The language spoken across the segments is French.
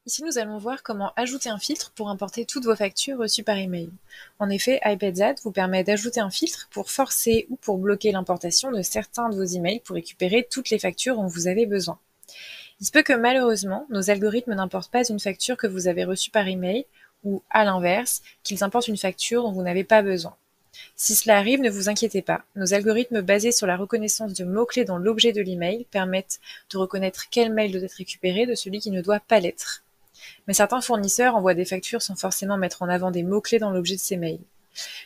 Ici, nous allons voir comment ajouter un filtre pour importer toutes vos factures reçues par email. En effet, iPadZat vous permet d'ajouter un filtre pour forcer ou pour bloquer l'importation de certains de vos emails pour récupérer toutes les factures dont vous avez besoin. Il se peut que malheureusement, nos algorithmes n'importent pas une facture que vous avez reçue par email ou, à l'inverse, qu'ils importent une facture dont vous n'avez pas besoin. Si cela arrive, ne vous inquiétez pas. Nos algorithmes basés sur la reconnaissance de mots-clés dans l'objet de l'email permettent de reconnaître quel mail doit être récupéré de celui qui ne doit pas l'être. Mais certains fournisseurs envoient des factures sans forcément mettre en avant des mots-clés dans l'objet de ces mails.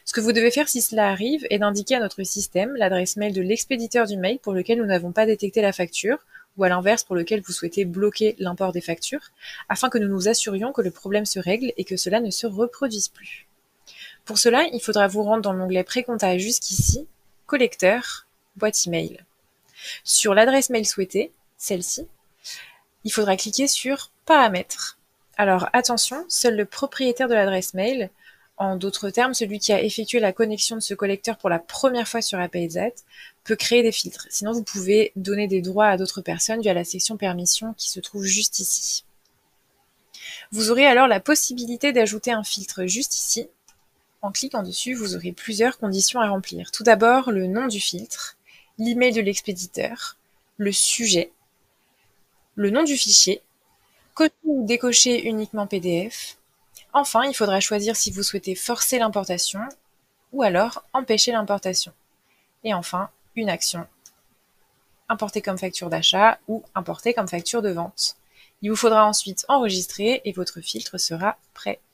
Ce que vous devez faire si cela arrive est d'indiquer à notre système l'adresse mail de l'expéditeur du mail pour lequel nous n'avons pas détecté la facture, ou à l'inverse pour lequel vous souhaitez bloquer l'import des factures, afin que nous nous assurions que le problème se règle et que cela ne se reproduise plus. Pour cela, il faudra vous rendre dans l'onglet Précomptage jusqu'ici, Collecteur, Boîte email. Sur l'adresse mail souhaitée, celle-ci, il faudra cliquer sur Paramètres. Alors attention, seul le propriétaire de l'adresse mail, en d'autres termes celui qui a effectué la connexion de ce collecteur pour la première fois sur iPadZat, peut créer des filtres. Sinon vous pouvez donner des droits à d'autres personnes via la section permissions qui se trouve juste ici. Vous aurez alors la possibilité d'ajouter un filtre juste ici. En cliquant dessus, vous aurez plusieurs conditions à remplir. Tout d'abord, le nom du filtre, l'email de l'expéditeur, le sujet, le nom du fichier, cocher ou décocher uniquement PDF. Enfin, il faudra choisir si vous souhaitez forcer l'importation ou alors empêcher l'importation. Et enfin, une action, importer comme facture d'achat ou importer comme facture de vente. Il vous faudra ensuite enregistrer et votre filtre sera prêt.